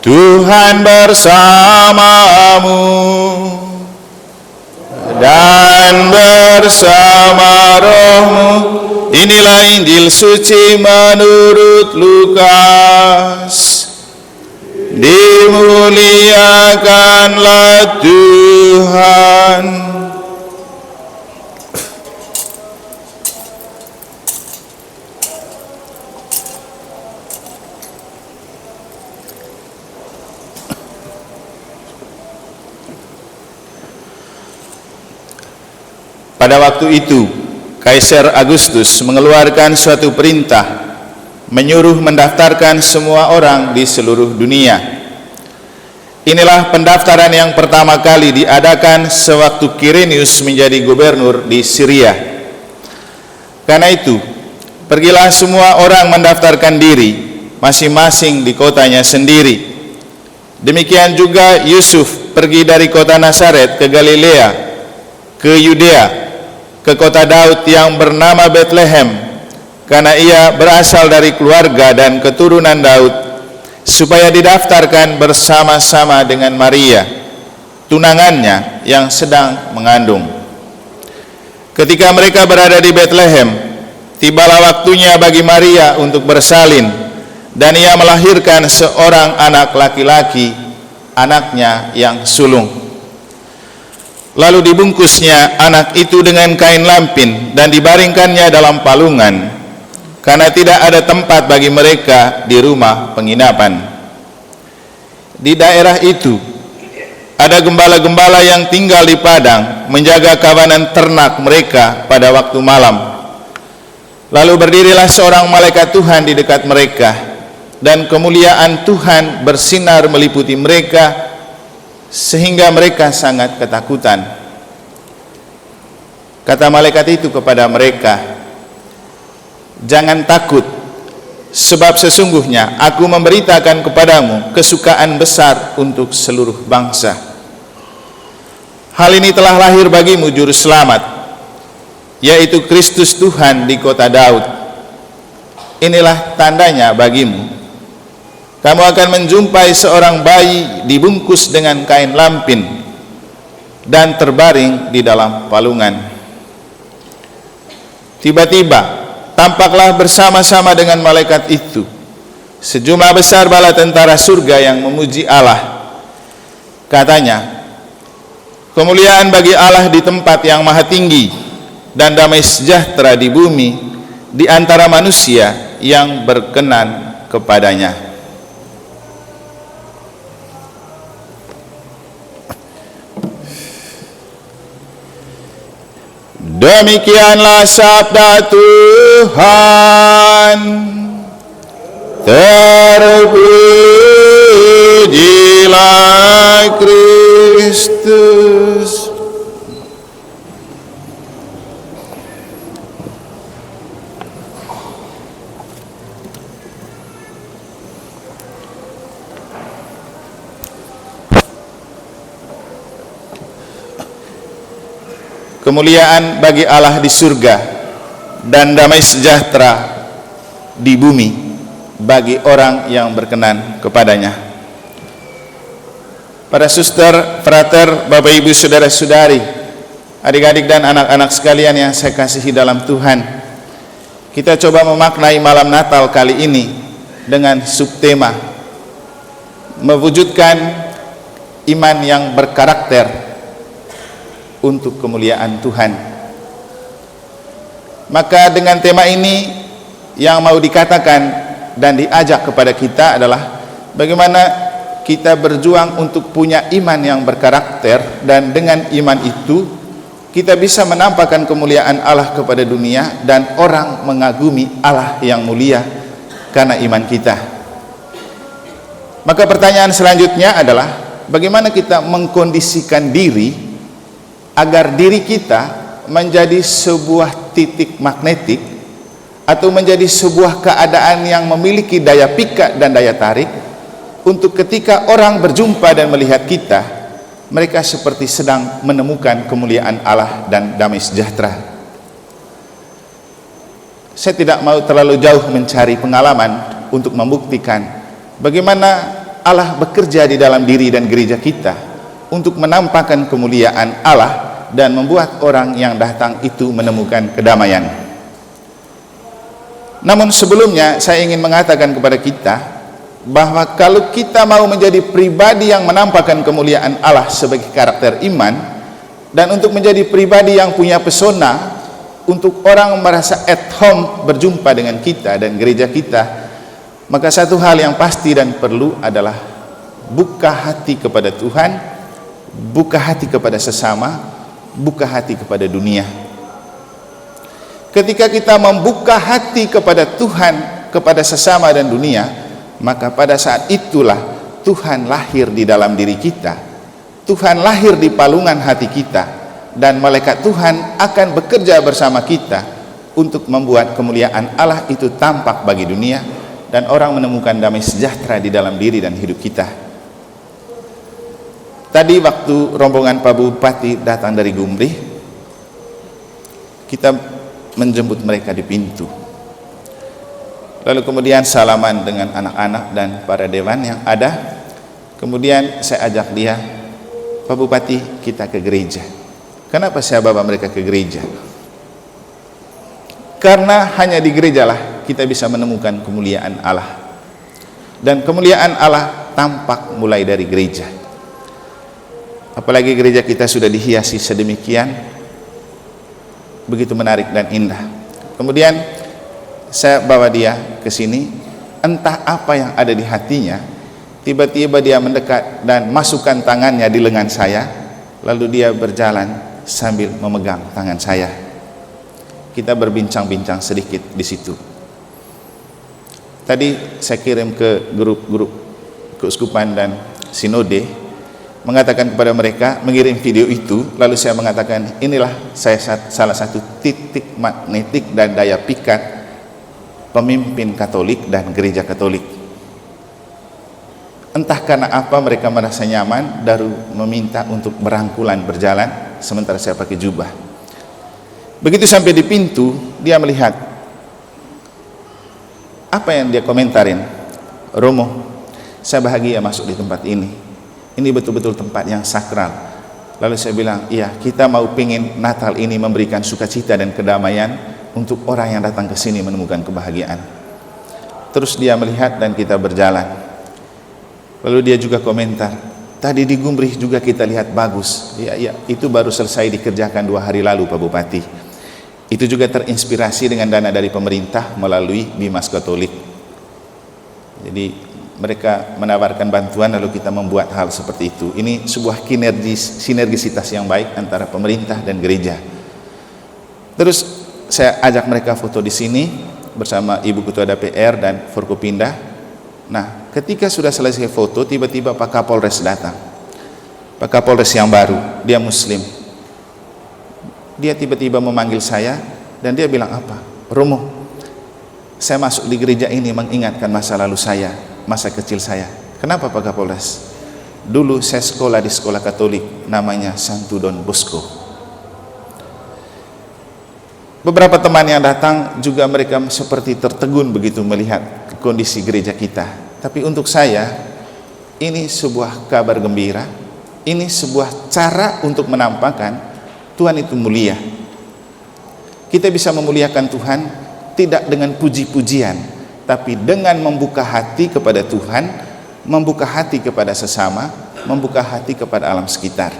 Tuhan bersamamu dan bersama rohmu. Inilah Injil suci menurut Lukas. Dimuliakanlah Tuhan. Pada waktu itu, Kaisar Agustus mengeluarkan suatu perintah menyuruh mendaftarkan semua orang di seluruh dunia. Inilah pendaftaran yang pertama kali diadakan sewaktu Quirinius menjadi gubernur di Syria. Karena itu, pergilah semua orang mendaftarkan diri masing-masing di kotanya sendiri. Demikian juga Yusuf pergi dari kota Nazaret ke Galilea, ke Yudea, ke kota Daud yang bernama Bethlehem, karena ia berasal dari keluarga dan keturunan Daud, supaya didaftarkan bersama-sama dengan Maria, tunangannya yang sedang mengandung. Ketika mereka berada di Bethlehem, tibalah waktunya bagi Maria untuk bersalin, dan ia melahirkan seorang anak laki-laki, anaknya yang sulung. Lalu dibungkusnya anak itu dengan kain lampin dan dibaringkannya dalam palungan, karena tidak ada tempat bagi mereka di rumah penginapan. Di daerah itu ada gembala-gembala yang tinggal di padang menjaga kawanan ternak mereka pada waktu malam. Lalu berdirilah seorang malaikat Tuhan di dekat mereka, dan kemuliaan Tuhan bersinar meliputi mereka, sehingga mereka sangat ketakutan. Kata malaikat itu kepada mereka, "Jangan takut, sebab sesungguhnya aku memberitakan kepadamu kesukaan besar untuk seluruh bangsa. Hal ini telah lahir bagimu juru selamat, yaitu Kristus Tuhan di kota Daud. Inilah tandanya bagimu. Kamu akan menjumpai seorang bayi dibungkus dengan kain lampin dan terbaring di dalam palungan." Tiba-tiba tampaklah bersama-sama dengan malaikat itu sejumlah besar bala tentara surga yang memuji Allah. Katanya, "Kemuliaan bagi Allah di tempat yang maha tinggi, dan damai sejahtera di bumi di antara manusia yang berkenan kepadanya." Demikianlah sabda Tuhan. Terpujilah Kristus. Kemuliaan bagi Allah di surga dan damai sejahtera di bumi bagi orang yang berkenan kepadanya. Para suster, frater, Bapak Ibu, saudara-saudari, adik-adik dan anak-anak sekalian yang saya kasihi dalam Tuhan, kita coba memaknai malam Natal kali ini dengan subtema mewujudkan iman yang berkarakter untuk kemuliaan Tuhan. Maka dengan tema ini yang mau dikatakan dan diajak kepada kita adalah bagaimana kita berjuang untuk punya iman yang berkarakter, dan dengan iman itu kita bisa menampakkan kemuliaan Allah kepada dunia, dan orang mengagumi Allah yang mulia karena iman kita. Maka pertanyaan selanjutnya adalah bagaimana kita mengkondisikan diri agar diri kita menjadi sebuah titik magnetik atau menjadi sebuah keadaan yang memiliki daya pikat dan daya tarik, untuk ketika orang berjumpa dan melihat kita, mereka seperti sedang menemukan kemuliaan Allah dan damai sejahtera. Saya tidak mau terlalu jauh mencari pengalaman untuk membuktikan bagaimana Allah bekerja di dalam diri dan gereja kita untuk menampakkan kemuliaan Allah dan membuat orang yang datang itu menemukan kedamaian. Namun sebelumnya saya ingin mengatakan kepada kita bahwa kalau kita mau menjadi pribadi yang menampakkan kemuliaan Allah sebagai karakter iman, dan untuk menjadi pribadi yang punya pesona untuk orang merasa at home berjumpa dengan kita dan gereja kita, maka satu hal yang pasti dan perlu adalah buka hati kepada Tuhan, buka hati kepada sesama, buka hati kepada dunia. Ketika kita membuka hati kepada Tuhan, kepada sesama dan dunia, maka pada saat itulah Tuhan lahir di dalam diri kita, Tuhan lahir di palungan hati kita, dan malaikat Tuhan akan bekerja bersama kita untuk membuat kemuliaan Allah itu tampak bagi dunia, dan orang menemukan damai sejahtera di dalam diri dan hidup kita. Tadi waktu rombongan Pak Bupati datang dari Gumrih, kita menjemput mereka di pintu, lalu kemudian salaman dengan anak-anak dan para dewan yang ada. Kemudian saya ajak dia, Pak Bupati, kita ke gereja. Kenapa saya bawa mereka ke gereja? Karena hanya di gerejalah kita bisa menemukan kemuliaan Allah, dan kemuliaan Allah tampak mulai dari gereja. Apalagi gereja kita sudah dihiasi sedemikian begitu menarik dan indah. Kemudian saya bawa dia ke sini, entah apa yang ada di hatinya, tiba-tiba dia mendekat dan masukkan tangannya di lengan saya, lalu dia berjalan sambil memegang tangan saya. Kita berbincang-bincang sedikit di situ. Tadi saya kirim ke grup-grup keuskupan dan sinode, mengatakan kepada mereka, mengirim video itu, lalu saya mengatakan, inilah saya salah satu titik magnetik dan daya pikat pemimpin Katolik dan gereja Katolik. Entah karena apa mereka merasa nyaman, baru meminta untuk berangkulan berjalan sementara saya pakai jubah. Begitu sampai di pintu, dia melihat apa yang dia komentarin, Romo, saya bahagia masuk di tempat ini. Ini betul-betul tempat yang sakral. Lalu saya bilang, iya, kita mau pingin Natal ini memberikan sukacita dan kedamaian untuk orang yang datang ke sini menemukan kebahagiaan. Terus dia melihat dan kita berjalan. Lalu dia juga komentar, tadi di Gumrih juga kita lihat bagus. Ya, itu baru selesai dikerjakan 2 hari lalu Pak Bupati. Itu juga terinspirasi dengan dana dari pemerintah melalui Bimas Katolik. Jadi mereka menawarkan bantuan, lalu kita membuat hal seperti itu. Ini sebuah sinergisitas yang baik antara pemerintah dan gereja. Terus saya ajak mereka foto di sini bersama Ibu Ketua DPR dan Forkopimda. Nah, ketika sudah selesai foto, tiba-tiba Pak Kapolres datang. Pak Kapolres yang baru, dia Muslim. Dia tiba-tiba memanggil saya dan dia bilang apa? Romo, saya masuk di gereja ini mengingatkan masa lalu saya, masa kecil saya. Kenapa Pak Kapolres? Dulu saya sekolah di sekolah Katolik namanya Santo Don Bosco. Beberapa teman yang datang juga mereka seperti tertegun begitu melihat kondisi gereja kita. Tapi untuk saya ini sebuah kabar gembira, ini sebuah cara untuk menampakkan Tuhan itu mulia. Kita bisa memuliakan Tuhan tidak dengan puji-pujian, tapi dengan membuka hati kepada Tuhan, membuka hati kepada sesama, membuka hati kepada alam sekitar.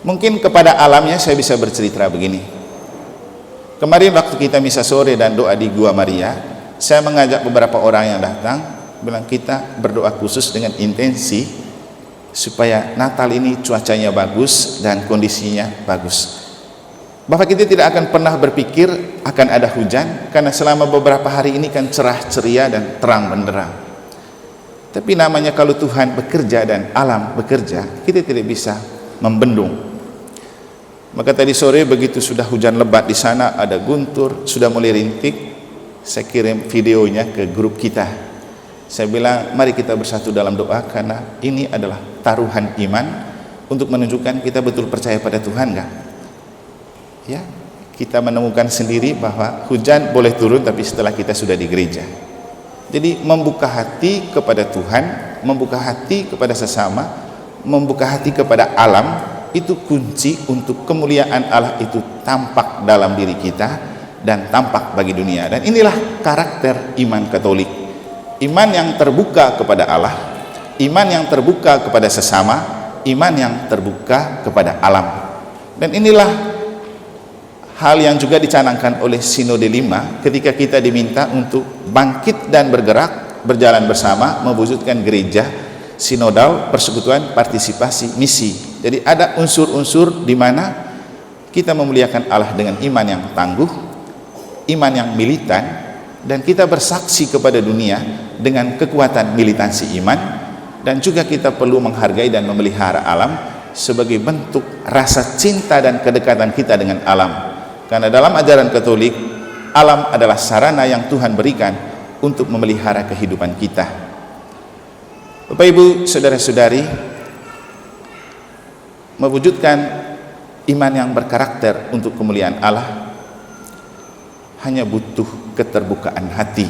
Mungkin kepada alamnya saya bisa bercerita begini. Kemarin waktu kita misa sore dan doa di Gua Maria, saya mengajak beberapa orang yang datang, bilang kita berdoa khusus dengan intensi supaya Natal ini cuacanya bagus dan kondisinya bagus. Bahwa kita tidak akan pernah berpikir akan ada hujan, karena selama beberapa hari ini kan cerah ceria dan terang benderang. Tapi namanya kalau Tuhan bekerja dan alam bekerja, kita tidak bisa membendung. Maka tadi sore begitu sudah hujan lebat di sana, ada guntur, sudah mulai rintik, saya kirim videonya ke grup kita. Saya bilang, mari kita bersatu dalam doa, karena ini adalah taruhan iman untuk menunjukkan kita betul percaya pada Tuhan, enggak? Ya, kita menemukan sendiri bahwa hujan boleh turun tapi setelah kita sudah di gereja. Jadi membuka hati kepada Tuhan membuka hati kepada sesama, membuka hati kepada alam, itu kunci untuk kemuliaan Allah itu tampak dalam diri kita dan tampak bagi dunia. Dan inilah karakter iman Katolik. Iman yang terbuka kepada Allah, iman yang terbuka kepada sesama, iman yang terbuka kepada alam. Dan inilah hal yang juga dicanangkan oleh Sinode 5 ketika kita diminta untuk bangkit dan bergerak, berjalan bersama, mewujudkan gereja sinodal, persekutuan, partisipasi, misi. Jadi ada unsur-unsur di mana kita memuliakan Allah dengan iman yang tangguh, iman yang militan, dan kita bersaksi kepada dunia dengan kekuatan militansi iman. Dan juga kita perlu menghargai dan memelihara alam sebagai bentuk rasa cinta dan kedekatan kita dengan alam. Karena dalam ajaran Katolik, alam adalah sarana yang Tuhan berikan untuk memelihara kehidupan kita. Bapak Ibu, saudara-saudari, mewujudkan iman yang berkarakter untuk kemuliaan Allah hanya butuh keterbukaan hati.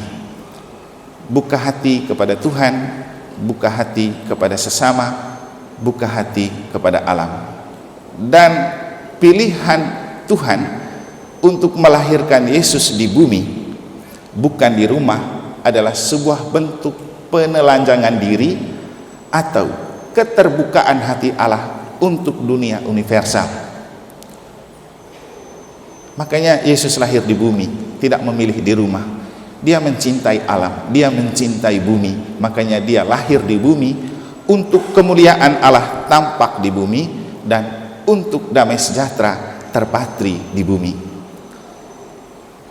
Buka hati kepada Tuhan, buka hati kepada sesama, buka hati kepada alam. Dan pilihan Tuhan untuk melahirkan Yesus di bumi, bukan di rumah, adalah sebuah bentuk penelanjangan diri atau keterbukaan hati Allah untuk dunia universal. Makanya Yesus lahir di bumi, tidak memilih di rumah. Dia mencintai alam, dia mencintai bumi. Makanya dia lahir di bumi untuk kemuliaan Allah tampak di bumi dan untuk damai sejahtera terpatri di bumi.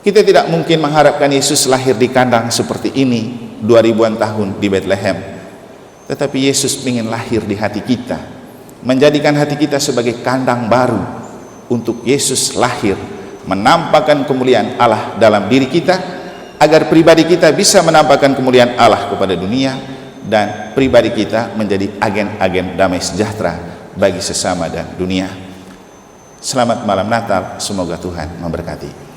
Kita tidak mungkin mengharapkan Yesus lahir di kandang seperti ini 2000-an tahun di Bethlehem. Tetapi Yesus ingin lahir di hati kita, menjadikan hati kita sebagai kandang baru untuk Yesus lahir, menampakkan kemuliaan Allah dalam diri kita, agar pribadi kita bisa menampakkan kemuliaan Allah kepada dunia, dan pribadi kita menjadi agen-agen damai sejahtera bagi sesama dan dunia. Selamat malam Natal, semoga Tuhan memberkati.